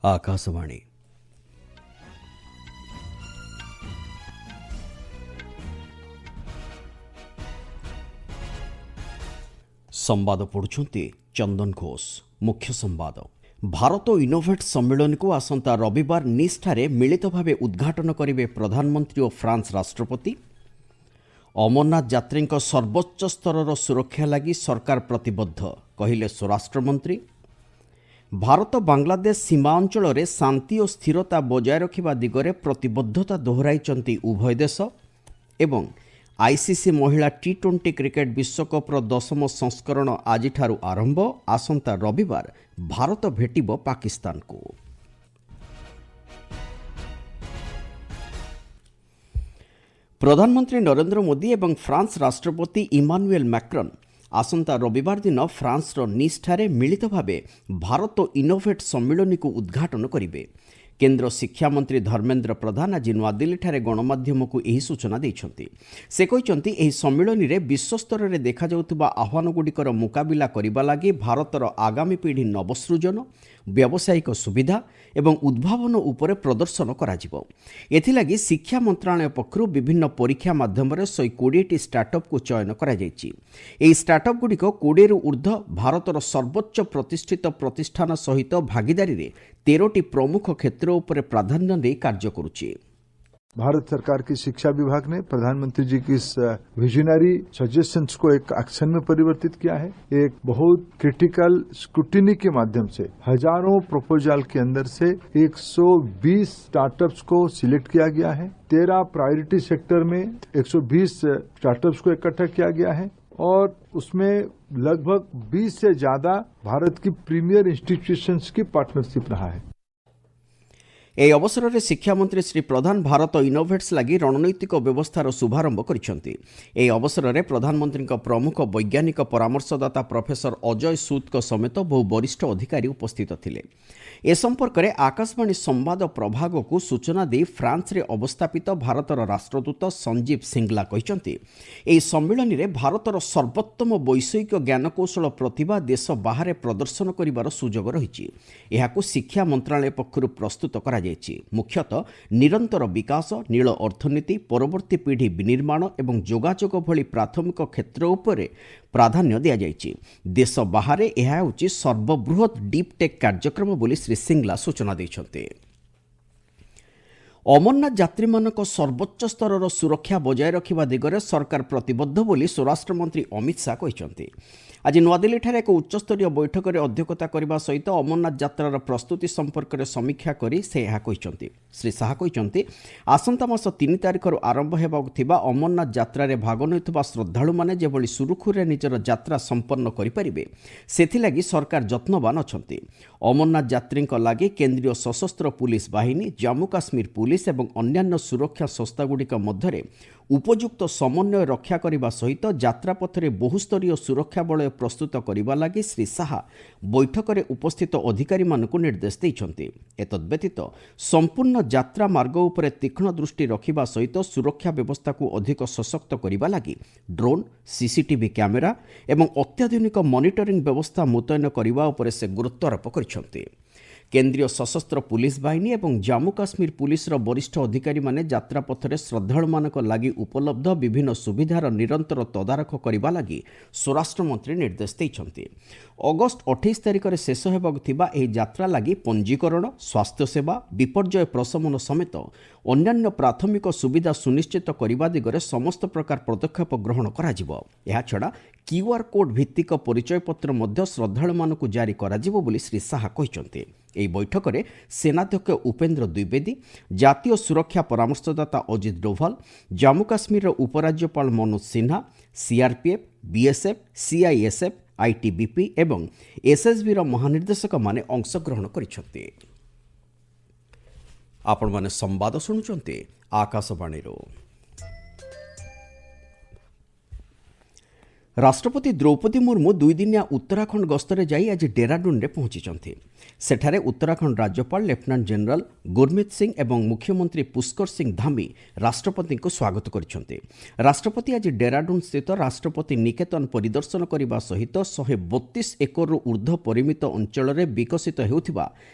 आकाशवाणी संवाद पढ़ुछंती चंदन घोष। मुख्य संवाद भारत इनोवेट सम्मेलन को आसंता रविवार निस ठारे मिलित भावे उद्घाटन करेंगे प्रधानमंत्री और फ्रांस राष्ट्रपति। अमरनाथ यात्री सर्वोच्च स्तर सुरक्षा लगी सरकार प्रतिबद्ध कहिले स्वराष्ट्र मंत्री। भारत बांग्लादेश सीमा अंचल में शांति और स्थिरता बजाय रखा दिगरे प्रतिबद्धता दोहराई उभय देश। एवं आईसीसी महिला टी20 क्रिकेट विश्वकप्र 10म संस्करण आज आरंभ। आसंता रविवार भारत भेटिब पाकिस्तान को। प्रधानमंत्री नरेंद्र मोदी एवं फ्रांस राष्ट्रपति इमानुएल मैक्रोन आसंता रविवार दिन फ्रांस निस ठारे मिलित भावे भारत इनोवेट सम्मेलन को उद्घाटन करेंगे। केंद्र शिक्षा मंत्री धर्मेंद्र प्रधान आज नुआदिल्ली गणमाध्यम को यही सूचना देते। से कहते यह सम्मेलन में विश्वस्तर में देखा आह्वानगुड़िकर मुकाबिला करने लगी भारतर आगामी पीढ़ी नवसृजन व्यावसायिक सुविधा एवं उद्भावन उपरे प्रदर्शन कराजिबो। एथिलागि शिक्षा मंत्रालय पक्षरु विभिन्न परीक्षा माध्यम 120 स्टार्टअप को चयन करा जायछि। एही स्टार्टअप गुड़िक 20 रु ऊर्ध्व भारतर सर्वोच्च प्रतिष्ठित प्रतिष्ठान सहित भागीदारी रे 13टी प्रमुख क्षेत्र उपरे प्राधान्य दे कार्य करुछि। भारत सरकार की शिक्षा विभाग ने प्रधानमंत्री जी की इस विजनरी सजेशंस को एक एक्शन में परिवर्तित किया है। एक बहुत क्रिटिकल स्क्रूटिनी के माध्यम से हजारों प्रपोजल के अंदर से 120 स्टार्टअप्स को सिलेक्ट किया गया है। 13 प्रायोरिटी सेक्टर में 120 स्टार्टअप्स को इकट्ठा किया गया है और उसमें लगभग 20 से ज्यादा भारत की प्रीमियर इंस्टीट्यूशंस की पार्टनरशिप रहा है। ଏହି ଅବସରରେ ଶିକ୍ଷାମନ୍ତ୍ରୀ ଶ୍ରୀ ପ୍ରଧାନ ଭାରତ ଇନୋଭେଟ୍ସ ଲାଗି ରଣନୈତିକ ବ୍ୟବସ୍ଥାର ଶୁଭାରମ୍ଭ କରିଛନ୍ତି। ଏହି ଅବସରରେ ପ୍ରଧାନମନ୍ତ୍ରୀଙ୍କ ପ୍ରମୁଖ ବୈଜ୍ଞାନିକ ପରାମର୍ଶଦାତା ପ୍ରଫେସର ଅଜୟ ସୁଦଙ୍କ ସମେତ ବହୁ ବରିଷ୍ଠ ଅଧିକାରୀ ଉପସ୍ଥିତ ଥିଲେ। ଏ ସମ୍ପର୍କରେ ଆକାଶବାଣୀ ସମ୍ବାଦ ପ୍ରଭାଗକୁ ସୂଚନା ଦେଇ ଫ୍ରାନ୍ସରେ ଅବସ୍ଥାପିତ ଭାରତର ରାଷ୍ଟ୍ରଦୂତ ସଞ୍ଜୀବ ସିଙ୍ଗଲା କହିଛନ୍ତି ଏହି ସମ୍ମିଳନୀରେ ଭାରତର ସର୍ବୋତ୍ତମ ବୈଷୟିକ ଜ୍ଞାନକୌଶଳ ପ୍ରତିଭା ଦେଶ ବାହାରେ ପ୍ରଦର୍ଶନ କରିବାର ସୁଯୋଗ ରହିଛି। ଏହାକୁ ଶିକ୍ଷା ମନ୍ତ୍ରଣାଳୟ ପକ୍ଷରୁ ପ୍ରସ୍ତୁତ କରାଯାଇଛି। मुख्यतः निरंतर विकास नील अर्थनीति परवर्ती पीढ़ी विनिर्माण एवं जोगाजोग भली प्राथमिक क्षेत्र उपरे प्राधान्य दिया जायछि। देश बाहर यह होछि सर्वबृहत डीप टेक कार्यक्रम बोली श्री सिंगला सूचना दैछन्ते। अमरनाथ यात्री मानक सर्वोच्च स्तर सुरक्षा बजाय रखा दिगरे सरकार प्रतिबद्ध बोली स्वराष्ट्र मंत्री अमित शाह कहते। आज नुआदिल्ली एक उच्चस्तरीय बैठक में अध्यक्षता करने सहित अमरनाथ यात्रार प्रस्तुति संपर्क में समीक्षा करी से यह कहते। श्री शाह कहते आसंता मास 3 तारिखर आरंभ होगा अमरनाथ यात्रा भाग नहीं श्रद्धालु मैंने जेभली सुरुखुरे निजर यात्रा संपन्न करें से सरकार जत्नवान अच्छा। अमरनाथ यात्री लगी केंद्रीय सशस्त्र पुलिस बाहिनी जम्मू काश्मीर पुलिस एवं अन्यान्य सुरक्षा संस्थागुड़िक मध्य उपयुक्त समन्वय रक्षा करने सहित यात्रा पथरे बहुस्तरीय सुरक्षा बलय प्रस्तुत करने लगी श्री शाह बैठक में उपस्थित अधिकारी मानक निर्देश देते। एतद्व्यतीत संपूर्ण यात्रा मार्ग उपरे तीक्ष्ण दृष्टि रखा सहित सुरक्षा व्यवस्था को अधिक सशक्त करने लगी ड्रोन सीसीटीवी कैमेरा एवं अत्याधुनिक मॉनिटरिंग व्यवस्था मुतयन करने उपर से गुरुत्वारोप करते। केंद्रीय सशस्त्र पुलिस बाहिनी एवं जम्मू काश्मीर पुलिस वरिष्ठ अधिकारी माने यात्रा पथरे श्रद्धालु मानक लागि उपलब्ध विभिन्न सुविधार निरंतर तदारख करने लगी स्वराष्ट्र मंत्री निर्देश देते। अगस्त 28 तारिख में शेष होगा यात्रा लगी पंजीकरण स्वास्थ्य सेवा विपर्यय प्रशमन समेत अन्यान्य प्राथमिक सुविधा सुनिश्चित करने दिगरे समस्त प्रकार पदक्षेप ग्रहण करा। छड़ा क्यूआर कोड भित्तिक परिचय पत्र मध्य श्रद्धालु मानक जारी कराजिबो बोली श्री शाह कहते। ଏହି ବୈଠକରେ ସେନାଧ୍ୟକ୍ଷ ଉପେନ୍ଦ୍ର ଦ୍ୱିବେଦୀ ଜାତୀୟ ସୁରକ୍ଷା ପରାମର୍ଶଦାତା ଅଜିତ ଡୋଭାଲ ଜାମ୍ମୁ କାଶ୍ମୀରର ଉପରାଜ୍ୟପାଳ Manoj Sinha CRPF BSF CISF ITBP ଏବଂ ଏସଏସବିର ମହାନିର୍ଦ୍ଦେଶକମାନେ ଅଂଶଗ୍ରହଣ କରିଛନ୍ତି। ଆପଣମାନେ ସମ୍ବାଦ ଶୁଣୁଛନ୍ତି ଆକାଶବାଣୀରୁ। ରାଷ୍ଟ୍ରପତି ଦ୍ରୌପଦୀ ମୁର୍ମୁ ଦୁଇଦିନିଆ ଉତ୍ତରାଖଣ୍ଡ ଗସ୍ତରେ ଯାଇ ଆଜି ଡେରାଡୁନରେ ପହଞ୍ଚିଛନ୍ତି। ସେଠାରେ ଉତ୍ତରାଖଣ୍ଡ ରାଜ୍ୟପାଳ ଲେଫ୍ଟନାଣ୍ଟ ଜେନେରାଲ ଗୁରମିତ ସିଂ ଏବଂ ମୁଖ୍ୟମନ୍ତ୍ରୀ ପୁଷ୍କର ସିଂ ଧାମୀ ରାଷ୍ଟ୍ରପତିଙ୍କୁ ସ୍ୱାଗତ କରିଛନ୍ତି। ରାଷ୍ଟ୍ରପତି ଆଜି ଡେରାଡୁନ ସ୍ଥିତ ରାଷ୍ଟ୍ରପତି ନିକେତନ ପରିଦର୍ଶନ କରିବା ସହିତ 132 ଏକରରୁ ଉର୍ଦ୍ଧ୍ୱ ପରିମିତ ଅଞ୍ଚଳରେ ବିକଶିତ ହେଉଥିବା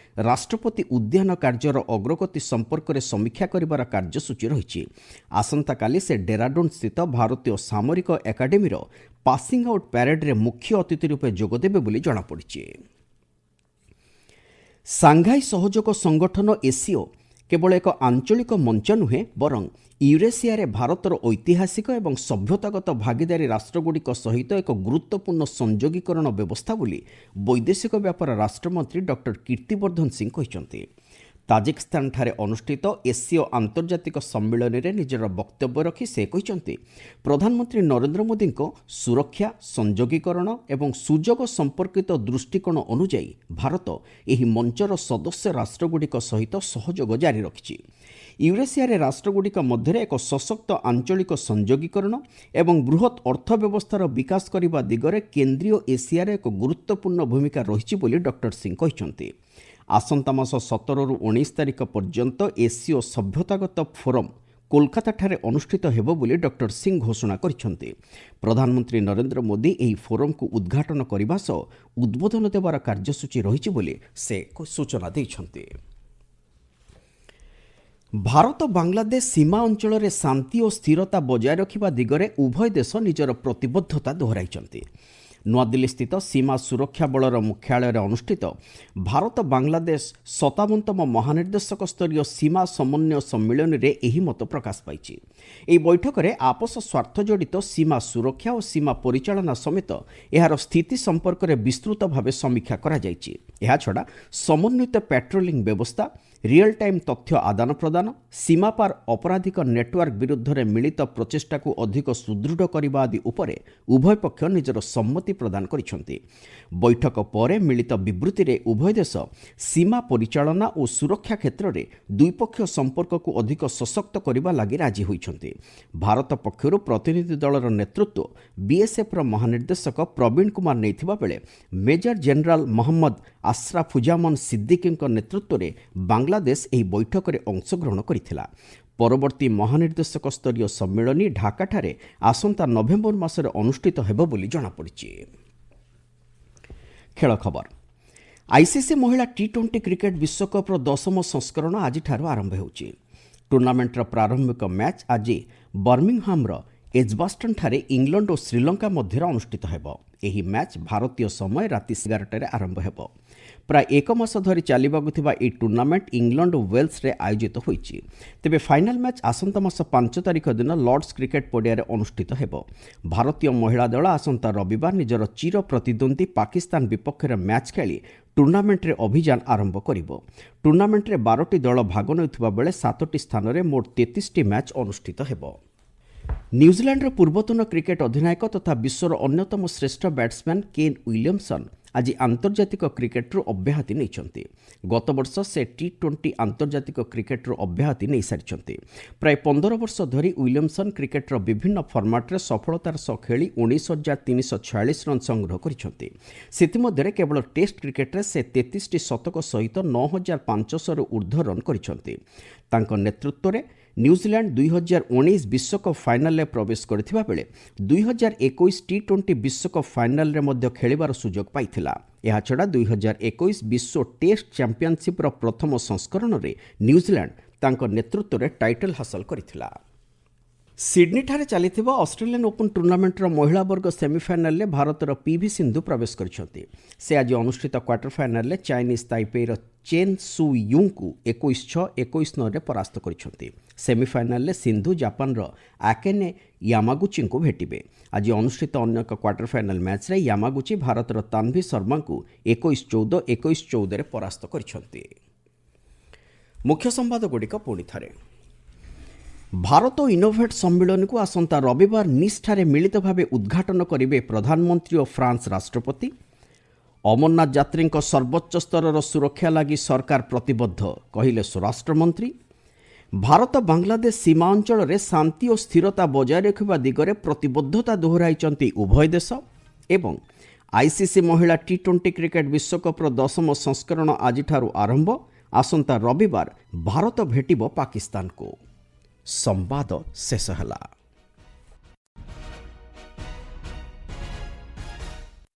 ରାଷ୍ଟ୍ରପତି ଉଦ୍ୟାନ କାର୍ଯ୍ୟର ଅଗ୍ରଗତି ସମ୍ପର୍କରେ ସମୀକ୍ଷା କରିବାର କାର୍ଯ୍ୟସୂଚୀ ରହିଛି। ଆସନ୍ତାକାଲି ସେ ଡେରାଡୁନ ସ୍ଥିତ ଭାରତୀୟ ସାମରିକ ଏକାଡେମୀର ପାସିଂ ଆଉଟ୍ ପ୍ୟାରେଡ୍ରେ ମୁଖ୍ୟ ଅତିଥି ରୂପେ ଯୋଗଦେବେ ବୋଲି ଜଣାପଡ଼ିଛି। ସାଂଘାଇ ସହଯୋଗ ସଂଗଠନ ଏସିଓ କେବଳ ଏକ ଆଞ୍ଚଳିକ ମଞ୍ଚ ନୁହେଁ, ବରଂ ୟୁରେସିଆରେ ଭାରତର ଐତିହାସିକ ଏବଂ ସଭ୍ୟତାଗତ ଭାଗିଦାରୀ ରାଷ୍ଟ୍ରଗୁଡ଼ିକ ସହିତ ଏକ ଗୁରୁତ୍ୱପୂର୍ଣ୍ଣ ସଂଯୋଗୀକରଣ ବ୍ୟବସ୍ଥା ବୋଲି ବୈଦେଶିକ ବ୍ୟାପାର ରାଷ୍ଟ୍ରମନ୍ତ୍ରୀ ଡକ୍ଟର କୀର୍ତ୍ତିବର୍ଦ୍ଧନ ସିଂ କହିଛନ୍ତି। ତାଜିକିସ୍ତାନଠାରେ ଅନୁଷ୍ଠିତ ଏସିଓ ଆନ୍ତର୍ଜାତିକ ସମ୍ମିଳନୀରେ ନିଜର ବକ୍ତବ୍ୟ ରଖି ସେ କହିଛନ୍ତି, ପ୍ରଧାନମନ୍ତ୍ରୀ ନରେନ୍ଦ୍ର ମୋଦିଙ୍କ ସୁରକ୍ଷା, ସଂଯୋଗୀକରଣ ଏବଂ ସୁଯୋଗ ସମ୍ପର୍କିତ ଦୃଷ୍ଟିକୋଣ ଅନୁଯାୟୀ ଭାରତ ଏହି ମଞ୍ଚର ସଦସ୍ୟ ରାଷ୍ଟ୍ରଗୁଡ଼ିକ ସହିତ ସହଯୋଗ ଜାରି ରଖିଛି। ୟୁରେସିଆରେ ରାଷ୍ଟ୍ରଗୁଡ଼ିକ ମଧ୍ୟରେ ଏକ ସଶକ୍ତ ଆଞ୍ଚଳିକ ସଂଯୋଗୀକରଣ ଏବଂ ବୃହତ୍ ଅର୍ଥବ୍ୟବସ୍ଥାର ବିକାଶ କରିବା ଦିଗରେ କେନ୍ଦ୍ରୀୟ ଏସିଆରେ ଏକ ଗୁରୁତ୍ୱପୂର୍ଣ୍ଣ ଭୂମିକା ରହିଛି ବୋଲି ଡକ୍ଟର ସିଂ କହିଛନ୍ତି। ଆସନ୍ତା ମାସ 17ରୁ 19 ତାରିଖ ପର୍ଯ୍ୟନ୍ତ ଏସିଓ ସଭ୍ୟତାଗତ ଫୋରମ୍ କୋଲକାତାଠାରେ ଅନୁଷ୍ଠିତ ହେବ ବୋଲି ଡକ୍ଟର ସିଂ ଘୋଷଣା କରିଛନ୍ତି। ପ୍ରଧାନମନ୍ତ୍ରୀ ନରେନ୍ଦ୍ର ମୋଦି ଏହି ଫୋରମ୍କୁ ଉଦ୍ଘାଟନ କରିବା ସହ ଉଦ୍ବୋଧନ ଦେବାର କାର୍ଯ୍ୟସୂଚୀ ରହିଛି ବୋଲି ସେ ସୂଚନା ଦେଇଛନ୍ତି। ଭାରତ ବାଂଲାଦେଶ ସୀମା ଅଞ୍ଚଳରେ ଶାନ୍ତି ଓ ସ୍ଥିରତା ବଜାୟ ରଖିବା ଦିଗରେ ଉଭୟ ଦେଶ ନିଜର ପ୍ରତିବଦ୍ଧତା ଦୋହରାଇଛନ୍ତି। ନୂଆଦିଲ୍ଲୀସ୍ଥିତ ସୀମା ସୁରକ୍ଷା ବଳର ମୁଖ୍ୟାଳୟରେ ଅନୁଷ୍ଠିତ ଭାରତ ବାଂଲାଦେଶ 57ତମ ମହାନିର୍ଦ୍ଦେଶକ ସ୍ତରୀୟ ସୀମା ସମନ୍ୱୟ ସମ୍ମିଳନୀରେ ଏହି ମତ ପ୍ରକାଶ ପାଇଛି। ଏହି ବୈଠକରେ ଆପୋଷ ସ୍ୱାର୍ଥ ଜଡ଼ିତ ସୀମା ସୁରକ୍ଷା ଓ ସୀମା ପରିଚାଳନା ସମେତ ଏହାର ସ୍ଥିତି ସମ୍ପର୍କରେ ବିସ୍ତୃତ ଭାବେ ସମୀକ୍ଷା କରାଯାଇଛି। ଏହାଛଡ଼ା ସମନ୍ୱିତ ପାଟ୍ରୋଲିଂ ବ୍ୟବସ୍ଥା, ରିଅଲ୍ ଟାଇମ୍ ତଥ୍ୟ ଆଦାନ ପ୍ରଦାନ, ସୀମାପାର ଅପରାଧିକ ନେଟୱାର୍କ ବିରୁଦ୍ଧରେ ମିଳିତ ପ୍ରଚେଷ୍ଟାକୁ ଅଧିକ ସୁଦୃଢ଼ କରିବା ଆଦି ଉପରେ ଉଭୟ ପକ୍ଷ ନିଜର ସମ୍ମତି ପ୍ରଦାନ କରିଛନ୍ତି। ବୈଠକ ପରେ ମିଳିତ ବିବୃତ୍ତିରେ ଉଭୟ ଦେଶ ସୀମା ପରିଚାଳନା ଓ ସୁରକ୍ଷା କ୍ଷେତ୍ରରେ ଦ୍ୱିପକ୍ଷୀୟ ସମ୍ପର୍କକୁ ଅଧିକ ସଶକ୍ତ କରିବା ଲାଗି ରାଜି ହୋଇଛନ୍ତି। ଭାରତ ପକ୍ଷରୁ ପ୍ରତିନିଧି ଦଳର ନେତୃତ୍ୱ ବିଏସ୍ଏଫ୍ର ମହାନିର୍ଦ୍ଦେଶକ ପ୍ରବୀଣ କୁମାର ନେଇଥିବା ବେଳେ ମେଜର ଜେନେରାଲ ମହମ୍ମଦ ଆଶ୍ରାଫୁଜାମନ୍ ସିଦ୍ଦିକୀଙ୍କ ନେତୃତ୍ୱରେ ବାଂଲାଦେଶ ଏହି ବୈଠକରେ ଅଂଶଗ୍ରହଣ କରିଥିଲା। ପରବର୍ତ୍ତୀ ମହାନିର୍ଦ୍ଦେଶକ ସ୍ତରୀୟ ସମ୍ମିଳନୀ ଢାକାଠାରେ ଆସନ୍ତା ନଭେମ୍ବର ମାସରେ ଅନୁଷ୍ଠିତ ହେବ ବୋଲି ଜଣାପଡ଼ିଛି। ଖେଳ ଖବର। ଆଇସିସି ମହିଳା ଟି20 କ୍ରିକେଟ ବିଶ୍ୱକପ୍ର 10ମ ସଂସ୍କରଣ ଆଜିଠାରୁ ଆରମ୍ଭ ହେଉଛି। ଟୁର୍ଣ୍ଣାମେଣ୍ଟର ପ୍ରାରମ୍ଭିକ ମ୍ୟାଚ୍ ଆଜି ବର୍ମିଂହାମ୍ର ଏଜବାଷ୍ଟନ୍ଠାରେ ଇଂଲଣ୍ଡ ଓ ଶ୍ରୀଲଙ୍କା ମଧ୍ୟରେ ଅନୁଷ୍ଠିତ ହେବ। ଏହି ମ୍ୟାଚ୍ ଭାରତୀୟ ସମୟ ରାତି 11ଟାରେ ଆରମ୍ଭ ହେବ। ପ୍ରାୟ ଏକ ମାସ ଧରି ଚାଲିବାକୁ ଥିବା ଏହି ଟୁର୍ଣ୍ଣାମେଣ୍ଟ ଇଂଲଣ୍ଡ ଓ ୱେଲ୍ସରେ ଆୟୋଜିତ ହୋଇଛି। ତେବେ ଫାଇନାଲ୍ ମ୍ୟାଚ୍ ଆସନ୍ତା ମାସ 5 ତାରିଖ ଦିନ ଲର୍ଡସ୍ କ୍ରିକେଟ ପଡ଼ିଆରେ ଅନୁଷ୍ଠିତ ହେବ। ଭାରତୀୟ ମହିଳା ଦଳ ଆସନ୍ତା ରବିବାର ନିଜର ଚିର ପ୍ରତିଦ୍ୱନ୍ଦ୍ୱୀ ପାକିସ୍ତାନ ବିପକ୍ଷରେ ମ୍ୟାଚ୍ ଖେଳି ଟୁର୍ଣ୍ଣାମେଣ୍ଟରେ ଅଭିଯାନ ଆରମ୍ଭ କରିବ। ଟୁର୍ଣ୍ଣାମେଣ୍ଟରେ 12ଟି ଦଳ ଭାଗ ନେଉଥିବା ବେଳେ 7ଟି ସ୍ଥାନରେ ମୋଟ 33ଟି ମ୍ୟାଚ୍ ଅନୁଷ୍ଠିତ ହେବ। ନ୍ୟୁଜିଲାଣ୍ଡର ପୂର୍ବତନ କ୍ରିକେଟ ଅଧିନାୟକ ତଥା ବିଶ୍ୱର ଅନ୍ୟତମ ଶ୍ରେଷ୍ଠ ବ୍ୟାଟ୍ସମ୍ୟାନ୍ କେନ୍ ୱିଲିୟମସନ୍ ଆଜି ଆନ୍ତର୍ଜାତିକ କ୍ରିକେଟରୁ ଅବ୍ୟାହତି ନେଇଛନ୍ତି। ଗତବର୍ଷ ସେ ଟି20 ଆନ୍ତର୍ଜାତିକ କ୍ରିକେଟରୁ ଅବ୍ୟାହତି ନେଇସାରିଛନ୍ତି। ପ୍ରାୟ 15 ବର୍ଷ ଧରି ୱିଲିୟମସନ୍ କ୍ରିକେଟର ବିଭିନ୍ନ ଫର୍ମାଟ୍ରେ ସଫଳତାର ସହ ଖେଳି 19,346 ରନ୍ ସଂଗ୍ରହ କରିଛନ୍ତି। ସେଥିମଧ୍ୟରେ କେବଳ ଟେଷ୍ଟ କ୍ରିକେଟରେ ସେ 33ଟି ଶତକ ସହିତ 9,500ରୁ ଉର୍ଦ୍ଧ୍ୱ ରନ୍ କରିଛନ୍ତି। ତାଙ୍କ ନେତୃତ୍ୱରେ ନ୍ୟୁଜିଲାଣ୍ଡ 2019 ବିଶ୍ୱକପ୍ ଫାଇନାଲରେ ପ୍ରବେଶ କରିଥିବା ବେଳେ 2021 ଟି20 ବିଶ୍ୱକପ୍ ଫାଇନାଲରେ ମଧ୍ୟ ଖେଳିବାର ସୁଯୋଗ ପାଇଥିଲା। ଏହାଛଡ଼ା 2021 ବିଶ୍ୱ ଟେଷ୍ଟ ଚାମ୍ପିଅନସିପ୍ର ପ୍ରଥମ ସଂସ୍କରଣରେ ନ୍ୟୁଜିଲାଣ୍ଡ ତାଙ୍କ ନେତୃତ୍ୱରେ ଟାଇଟଲ ହାସଲ କରିଥିଲା। ସିଡ୍ନୀଠାରେ ଚାଲିଥିବା ଅଷ୍ଟ୍ରେଲିଆନ୍ ଓପନ୍ ଟୁର୍ଣ୍ଣାମେଣ୍ଟର ମହିଳା ବର୍ଗ ସେମିଫାଇନାଲରେ ଭାରତର ପିଭି ସିନ୍ଧୁ ପ୍ରବେଶ କରିଛନ୍ତି। ସେ ଆଜି ଅନୁଷ୍ଠିତ କ୍ୱାର୍ଟର ଫାଇନାଲରେ ଚାଇନିଜ୍ ତାଇପେଇର ଚେନ୍ ସୁ ୟୁଙ୍କୁ 21-6, 21-9ରେ ପରାସ୍ତ କରିଛନ୍ତି। ସେମିଫାଇନାଲରେ ସିନ୍ଧୁ ଜାପାନର ଆକେନେ ୟାମାଗୁଚିଙ୍କୁ ଭେଟିବେ। ଆଜି ଅନୁଷ୍ଠିତ ଅନ୍ୟ ଏକ କ୍ୱାର୍ଟର ଫାଇନାଲ ମ୍ୟାଚ୍ରେ ୟାମାଗୁଚି ଭାରତର ତାନ୍ଭି ଶର୍ମାଙ୍କୁ 21-14, 21-14ରେ ପରାସ୍ତ କରିଛନ୍ତି। ମୁଖ୍ୟ ସମ୍ବାଦଗୁଡ଼ିକ ପୁଣି ଥରେ। ଭାରତ ଇନୋଭେଟ୍ ସମ୍ମିଳନୀକୁ ଆସନ୍ତା ରବିବାର ନିସ୍ଠାରେ ମିଳିତ ଭାବେ ଉଦ୍ଘାଟନ କରିବେ ପ୍ରଧାନମନ୍ତ୍ରୀ ଓ ଫ୍ରାନ୍ସ ରାଷ୍ଟ୍ରପତି। ଅମରନାଥ ଯାତ୍ରୀଙ୍କ ସର୍ବୋଚ୍ଚ ସ୍ତରର ସୁରକ୍ଷା ଲାଗି ସରକାର ପ୍ରତିବଦ୍ଧ, କହିଲେ ସ୍ୱରାଷ୍ଟ୍ରମନ୍ତ୍ରୀ। ଭାରତ ବାଂଲାଦେଶ ସୀମା ଅଞ୍ଚଳରେ ଶାନ୍ତି ଓ ସ୍ଥିରତା ବଜାୟ ରଖିବା ଦିଗରେ ପ୍ରତିବଦ୍ଧତା ଦୋହରାଇଛନ୍ତି ଉଭୟ ଦେଶ ଏବଂ ଆଇସିସି ମହିଳା ଟି20 କ୍ରିକେଟ ବିଶ୍ୱକପ୍ର 10ମ ସଂସ୍କରଣ ଆଜିଠାରୁ ଆରମ୍ଭ। ଆସନ୍ତା ରବିବାର ଭାରତ ଭେଟିବ ପାକିସ୍ତାନକୁ। ସମ୍ବାଦ ଶେଷ ହେଲା।